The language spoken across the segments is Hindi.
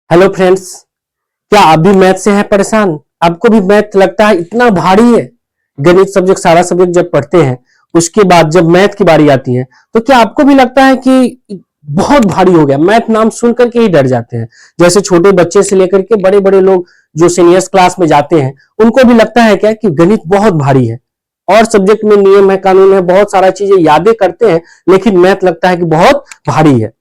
हेलो फ्रेंड्स, क्या आप भी मैथ से हैं परेशान? आपको भी मैथ लगता है इतना भारी है? गणित सब्जेक्ट सारा सब्जेक्ट जब पढ़ते हैं उसके बाद जब मैथ की बारी आती है तो क्या आपको भी लगता है कि बहुत भारी हो गया? मैथ नाम सुन करके ही डर जाते हैं। जैसे छोटे बच्चे से लेकर के बड़े बड़े लोग जो सीनियर्स क्लास में जाते हैं उनको भी लगता है क्या कि गणित बहुत भारी है। और सब्जेक्ट में नियम है, कानून है, बहुत सारा चीजें यादें करते हैं, लेकिन मैथ लगता है कि बहुत भारी है।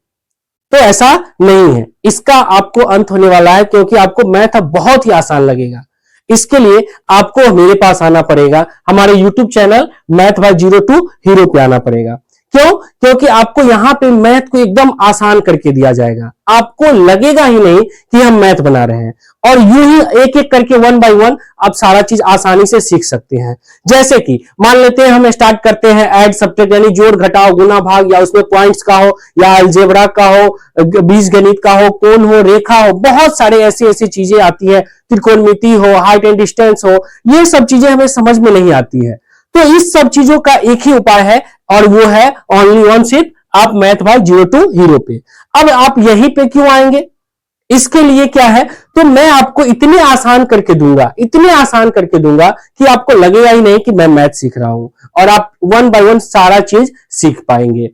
तो ऐसा नहीं है, इसका आपको अंत होने वाला है, क्योंकि आपको मैथ अब बहुत ही आसान लगेगा। इसके लिए आपको मेरे पास आना पड़ेगा, हमारे YouTube channel math bye 02 hero पे आना पड़ेगा। क्यों? क्योंकि आपको यहां पे मैथ को एकदम आसान करके दिया जाएगा। आपको लगेगा ही नहीं कि हम मैथ बना रहे हैं, और यूं ही एक एक करके वन बाय वन आप सारा चीज आसानी से सीख सकते हैं। जैसे कि मान लेते हैं हम स्टार्ट करते हैं ऐड सब्ट्रैक्ट, यानी जोड़ घटाओ गुना भाग, या उसमें पॉइंट्स का हो, या अलजेब्रा का हो, बीजगणित का हो, कोण हो, रेखा हो, बहुत सारे ऐसी ऐसी चीजें आती है, त्रिकोणमिति हो, हाइट एंड डिस्टेंस हो, ये सब चीजें हमें समझ में नहीं आती है। तो इस सब चीजों का एक ही उपाय है, और वो है ओनली वन सिर्फ आप मैथ बाय 02 हीरो पे। अब आप यहीं पे क्यों आएंगे? इसके लिए क्या है, तो मैं आपको इतने आसान करके दूंगा, इतने आसान करके दूंगा कि आपको लगेगा ही नहीं कि मैं मैथ सीख रहा हूं, और आप वन बाय वन सारा चीज सीख पाएंगे।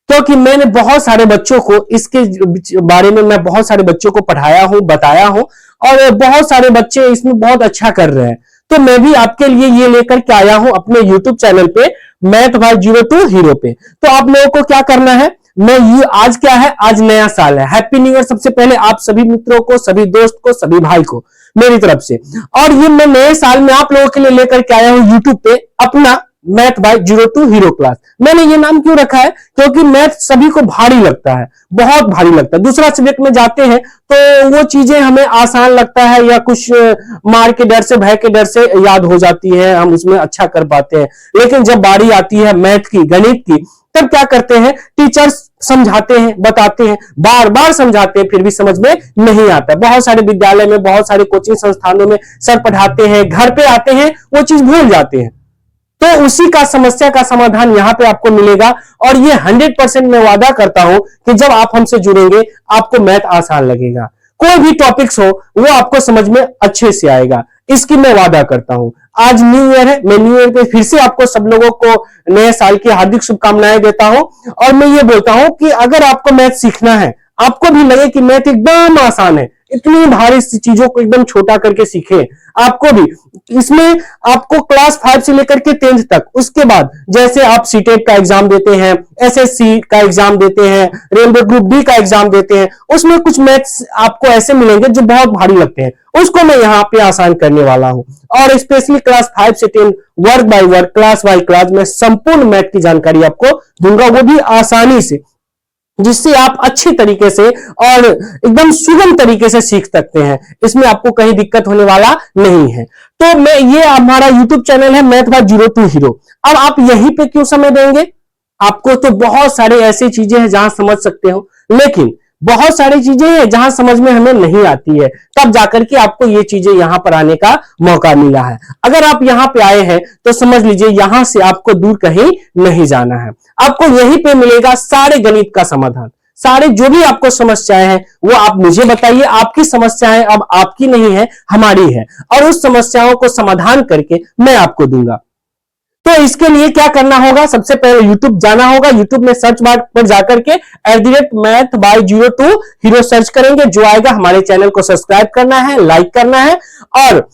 क्योंकि मैंने बहुत सारे बच्चों को इसके बारे में मैं बहुत सारे बच्चों को पढ़ाया हूं, बताया हूं, और बहुत सारे बच्चे इसमें बहुत अच्छा कर रहे हैं। तो मैं भी आपके लिए ये लेकर के आया हूं अपने YouTube चैनल पे मैथ बाय 02 हीरो पे। तो आप लोगों को क्या करना है, मैं ये आज क्या है, आज नया साल है, हैप्पी न्यू ईयर सबसे पहले आप सभी मित्रों को, सभी दोस्त को, सभी भाई को मेरी तरफ से। और ये मैं नए साल में आप लोगों के लिए लेकर के आया हूं यूट्यूब पे अपना मैथ बाय 02 हीरो क्लास। मैंने ये नाम क्यों रखा है? क्योंकि मैथ सभी को भारी लगता है, बहुत भारी लगता है। दूसरा सब्जेक्ट में जाते हैं तो वो चीजें हमें आसान लगता है, या कुछ मार के डर से, भय के डर से याद हो जाती है, हम उसमें अच्छा कर पाते हैं। लेकिन जब बारी आती है मैथ की, गणित की, तब क्या करते हैं, टीचर्स समझाते हैं, बताते हैं, बार बार समझाते हैं, फिर भी समझ में नहीं आता। बहुत सारे विद्यालय में, बहुत सारे कोचिंग संस्थानों में सर पढ़ाते हैं, घर पे आते हैं वो चीज भूल जाते हैं। तो उसी का समस्या का समाधान यहां पे आपको मिलेगा, और ये 100% मैं वादा करता हूं कि जब आप हमसे जुड़ेंगे आपको मैथ आसान लगेगा। कोई भी टॉपिक्स हो वो आपको समझ में अच्छे से आएगा, इसकी मैं वादा करता हूं। आज न्यू ईयर है, मैं न्यू ईयर पे फिर से आपको सब लोगों को नए साल की हार्दिक शुभकामनाएं देता हूं। और मैं ये बोलता हूं कि अगर आपको मैथ सीखना है, आपको भी लगे कि मैथ एकदम आसान है, इतनी भारी चीजों को एकदम छोटा करके सीखे, आपको भी इसमें आपको क्लास 5 से लेकर के 10th तक, उसके बाद जैसे आप सीटेट का एग्जाम देते हैं, एसएससी का एग्जाम देते हैं, रेलवे ग्रुप डी का एग्जाम देते हैं, उसमें कुछ मैथ्स आपको ऐसे मिलेंगे जो बहुत भारी लगते हैं, उसको मैं यहाँ पे आसान करने वाला हूं। और स्पेशली क्लास 5 से 10 work by work, class by class में संपूर्ण मैथ की जानकारी आपको दूंगा, वो भी आसानी से, जिससे आप अच्छी तरीके से और एकदम सुगम तरीके से सीख सकते हैं। इसमें आपको कहीं दिक्कत होने वाला नहीं है। तो मैं, ये हमारा YouTube चैनल है मैथ बाय 02 हीरो। अब आप यहीं पे क्यों समय देंगे? आपको तो बहुत सारे ऐसी चीजें हैं जहां समझ सकते हो, लेकिन बहुत सारी चीजें हैं जहां समझ में हमें नहीं आती है, तब जाकर के आपको ये चीजें यहां पर आने का मौका मिला है। अगर आप यहां पे आए हैं तो समझ लीजिए यहां से आपको दूर कहीं नहीं जाना है, आपको यहीं पे मिलेगा सारे गणित का समाधान। सारे जो भी आपको समस्याएं हैं वो आप मुझे बताइए, आपकी समस्याएं अब आपकी नहीं है, हमारी है, और उस समस्याओं को समाधान करके मैं आपको दूंगा। तो इसके लिए क्या करना होगा, सबसे पहले YouTube जाना होगा, YouTube में सर्च बार पर जाकर के @मैथ बाय 02 हीरो सर्च करेंगे, जो आएगा। हमारे चैनल को सब्सक्राइब करना है, लाइक करना है, और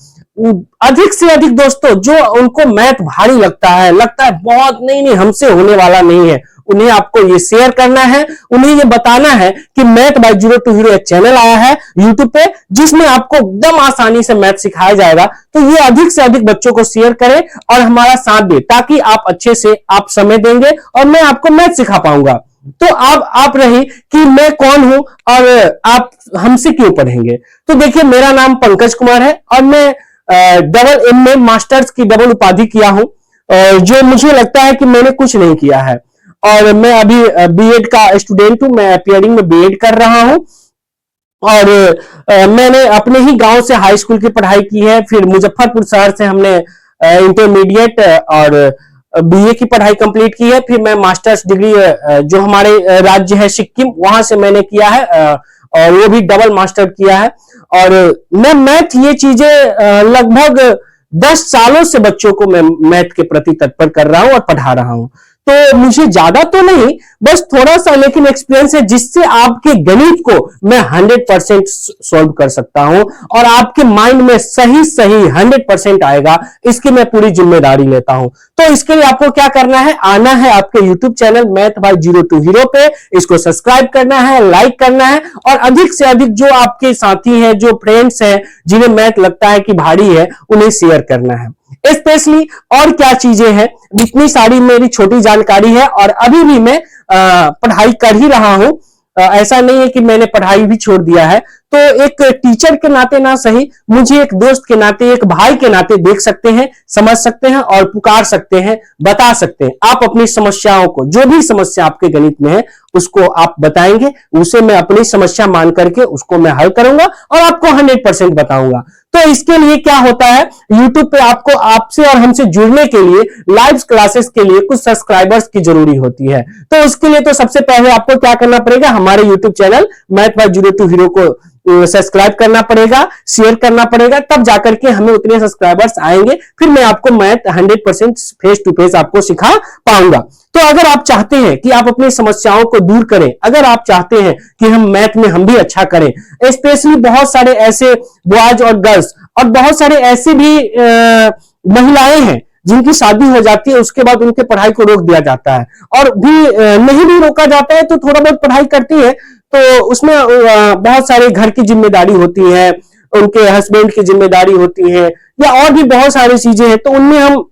अधिक से अधिक दोस्तों जो उनको मैथ भारी लगता है बहुत, नहीं हमसे होने वाला नहीं है, उन्हें आपको ये शेयर करना है, उन्हें ये बताना है कि मैथ बाय 02 हीरो एक चैनल आया है यूट्यूब पे, जिसमें आपको एकदम आसानी से मैथ सिखाया जाएगा। तो ये अधिक से अधिक बच्चों को शेयर करें और हमारा साथ दे, ताकि आप अच्छे से आप समय देंगे और मैं आपको मैथ सिखा पाऊंगा। तो आप रही कि मैं कौन हूं और आप हमसे क्यों पढ़ेंगे। तो देखिए, मेरा नाम पंकज कुमार है, और मैं AA मास्टर्स की डबल उपाधि किया हूं, जो मुझे लगता है कि मैंने कुछ नहीं किया है। और मैं अभी बीएड का स्टूडेंट हूं, मैं अपीयरिंग में बीएड कर रहा हूं, और मैंने अपने ही गांव से हाई स्कूल की पढ़ाई की है, फिर मुजफ्फरपुर शहर से हमने इंटरमीडिएट और बीए की पढ़ाई कंप्लीट की है, फिर मैं मास्टर्स डिग्री जो हमारे राज्य है सिक्किम, वहां से मैंने किया है, और वो भी डबल मास्टर किया है। और मैं मैथ ये चीजें लगभग 10 सालों से बच्चों को मैं मैथ के प्रति तत्पर कर रहा हूं और पढ़ा रहा हूं। तो मुझे ज्यादा तो नहीं, बस थोड़ा सा लेकिन एक्सपीरियंस है, जिससे आपके गणित को मैं 100% सॉल्व कर सकता हूं और आपके माइंड में सही सही 100% आएगा, इसकी मैं पूरी जिम्मेदारी लेता हूं। तो इसके लिए आपको क्या करना है, आना है आपके YouTube channel math by zero to hero पे, इसको सब्सक्राइब करना है, लाइक करना है और अधिक से अधिक जो आपके साथी हैं, जो फ्रेंड्स हैं, जिन्हें मैथ लगता है कि भारी है, उन्हें शेयर करना है। स्पेशली और क्या चीजें हैं, इतनी सारी मेरी छोटी जानकारी है और अभी भी मैं पढ़ाई कर ही रहा हूं। ऐसा नहीं है कि मैंने पढ़ाई भी छोड़ दिया है। तो एक टीचर के नाते ना सही, मुझे एक दोस्त के नाते, एक भाई के नाते देख सकते हैं, समझ सकते हैं और पुकार सकते हैं, बता सकते हैं। आप अपनी समस्याओं को, जो भी समस्या आपके गणित में है, उसको आप बताएंगे, उसे मैं अपनी समस्या मान करके उसको मैं हल करूंगा और आपको 100% बताऊंगा। तो इसके लिए क्या होता है, YouTube पे आपको आपसे और हमसे जुड़ने के लिए, लाइव क्लासेस के लिए कुछ सब्सक्राइबर्स की जरूरी होती है। तो उसके लिए तो सबसे पहले आपको क्या करना पड़ेगा, हमारे YouTube channel math by zero to hero को सब्सक्राइब करना पड़ेगा, शेयर करना पड़ेगा, तब जाकर के हमें उतने सब्सक्राइबर्स आएंगे, फिर मैं आपको मैथ 100% फेस टू फेस आपको सिखा पाऊंगा। तो अगर आप चाहते हैं कि आप अपनी समस्याओं को दूर करें, अगर आप चाहते हैं कि हम मैथ में हम भी अच्छा करें, स्पेशली बहुत सारे ऐसे बॉयज और गर्ल्स और बहुत सारे ऐसे भी महिलाएं हैं जिनकी शादी हो जाती है, उसके बाद उनके पढ़ाई को रोक दिया जाता है, और भी नहीं भी रोका जाता है तो थोड़ा बहुत पढ़ाई करती है, तो उसमें बहुत सारे घर की जिम्मेदारी होती है, उनके हस्बैंड की जिम्मेदारी होती है, या और भी बहुत सारी चीजें हैं, तो उनमें हम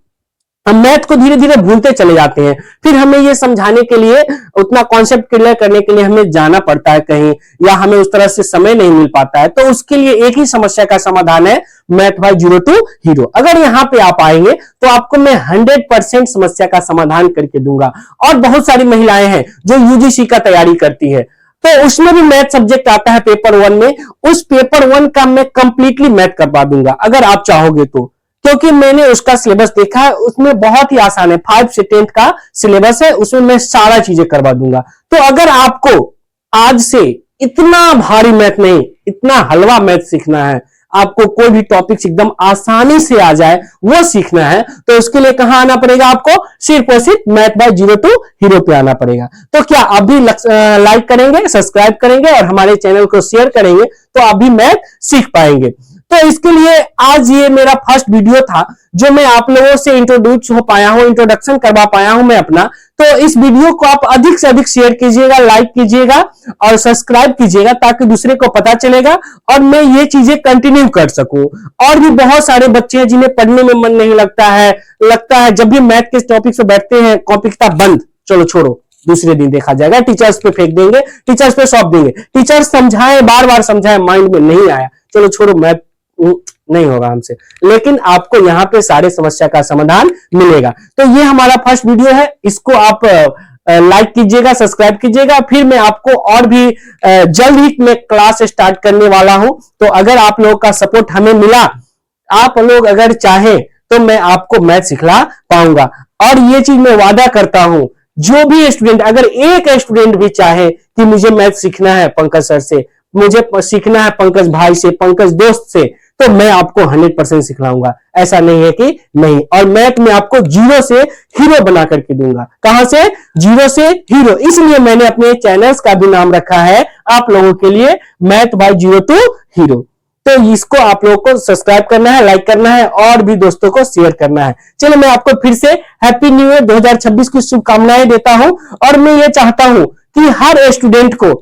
मैथ को धीरे धीरे भूलते चले जाते हैं। फिर हमें ये समझाने के लिए, उतना कॉन्सेप्ट क्लियर करने के लिए हमें जाना पड़ता है कहीं, या हमें उस तरह से समय नहीं मिल पाता है। तो उसके लिए एक ही समस्या का समाधान है, math by zero to hero. अगर यहाँ पे आप आएंगे तो आपको मैं 100% समस्या का समाधान करके दूंगा। और बहुत सारी महिलाएं हैं जो यूजीसी का तैयारी करती है, तो उसमें भी मैथ सब्जेक्ट आता है पेपर 1 में, उस पेपर 1 का मैं कंप्लीटली मैथ करवा दूंगा अगर आप चाहोगे तो, क्योंकि मैंने उसका सिलेबस देखा है, उसमें बहुत ही आसान है, 5 से 10th का सिलेबस है, उसमें मैं सारा चीजें करवा दूंगा। तो अगर आपको आज से इतना भारी मैथ नहीं, इतना हलवा मैथ सीखना है, आपको कोई भी टॉपिक्स एकदम आसानी से आ जाए वो सीखना है, तो उसके लिए कहां आना पड़ेगा, आपको सिर्फ और सिर्फ math by zero to hero पे आना पड़ेगा। तो क्या आप भी लाइक करेंगे, सब्सक्राइब करेंगे और हमारे चैनल को शेयर करेंगे, तो आप भी मैथ सीख पाएंगे। तो इसके लिए आज ये मेरा फर्स्ट वीडियो था जो मैं आप लोगों से इंट्रोड्यूस हो पाया हूं, इंट्रोडक्शन करवा पाया हूं मैं अपना। तो इस वीडियो को आप अधिक से अधिक शेयर कीजिएगा, लाइक कीजिएगा और सब्सक्राइब कीजिएगा, ताकि दूसरे को पता चलेगा और मैं ये चीजें कंटिन्यू कर सकूं। और भी बहुत सारे बच्चे हैं जिन्हें पढ़ने में मन नहीं लगता है जब भी मैथ के टॉपिक से बैठते हैं, कॉपी किताब बंद, चलो छोड़ो, दूसरे दिन देखा जाएगा, टीचर्स पे फेंक देंगे, टीचर्स पे सौंप देंगे, टीचर्स समझाएं, बार बार समझाएं, माइंड में नहीं आया, चलो छोड़ो, मैथ नहीं होगा हमसे। लेकिन आपको यहाँ पे सारे समस्या का समाधान मिलेगा। तो ये हमारा फर्स्ट वीडियो है, इसको आप लाइक कीजिएगा, सब्सक्राइब कीजिएगा। फिर मैं आपको और भी जल्द ही मैं क्लास स्टार्ट करने वाला हूं। तो अगर आप लोगों का सपोर्ट हमें मिला, आप लोग अगर चाहें तो मैं आपको मैथ सिखला पाऊंगा। और ये चीज मैं वादा करता हूं, जो भी स्टूडेंट, अगर एक स्टूडेंट भी चाहे कि मुझे मैथ सीखना है पंकज सर से, मुझे सीखना है पंकज भाई से, पंकज दोस्त से, तो मैं आपको 100% सिखलाऊंगा। ऐसा नहीं है कि नहीं। और मैथ में आपको जीरो से हीरो बना करके दूंगा। कहां से? जीरो से हीरो। इसलिए मैंने अपने चैनल्स का भी नाम रखा है आप लोगों के लिए, math by zero to hero. तो इसको आप लोगों को सब्सक्राइब करना है, लाइक करना है और भी दोस्तों को शेयर करना है। चलो, मैं आपको फिर से हैप्पी न्यू ईयर 2026 की शुभकामनाएं देता हूं। और मैं ये चाहता हूं कि हर स्टूडेंट को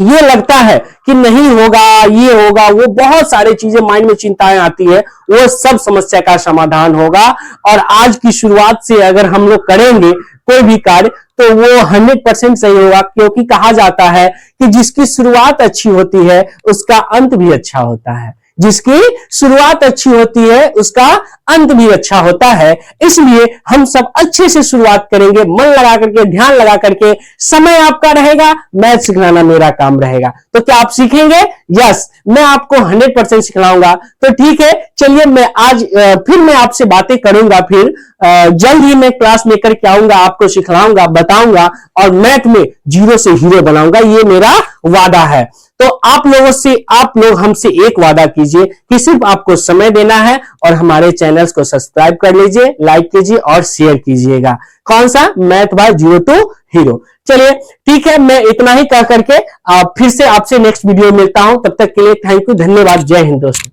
ये लगता है कि नहीं होगा, ये होगा, वो बहुत सारी चीजें माइंड में चिंताएं आती है, वो सब समस्या का समाधान होगा। और आज की शुरुआत से अगर हम लोग करेंगे कोई भी कार्य, तो वो 100% सही होगा। क्योंकि कहा जाता है कि जिसकी शुरुआत अच्छी होती है उसका अंत भी अच्छा होता है, जिसकी शुरुआत अच्छी होती है उसका अंत भी अच्छा होता है। इसलिए हम सब अच्छे से शुरुआत करेंगे, मन लगा करके, ध्यान लगा करके। समय आपका रहेगा, मैथ सिखलाना मेरा काम रहेगा। तो क्या आप सीखेंगे? यस, मैं आपको 100% सिखलाऊंगा। तो ठीक है, चलिए, मैं आज फिर मैं आपसे बातें करूंगा फिर जल्द ही मैं क्लास लेकर के आऊंगा, आपको सिखलाऊंगा, बताऊंगा और मैथ में 0 से हीरो बनाऊंगा, ये मेरा वादा है। तो आप लोग हमसे एक वादा कीजिए कि सिर्फ आपको समय देना है और हमारे चैनल्स को सब्सक्राइब कर लीजिए, लाइक कीजिए और शेयर कीजिएगा। कौन सा? Math by 0 to hero. चलिए ठीक है, मैं इतना ही कह करके फिर से आपसे नेक्स्ट वीडियो मिलता हूं। तब तक के लिए थैंक यू, धन्यवाद, जय हिंद दोस्तों।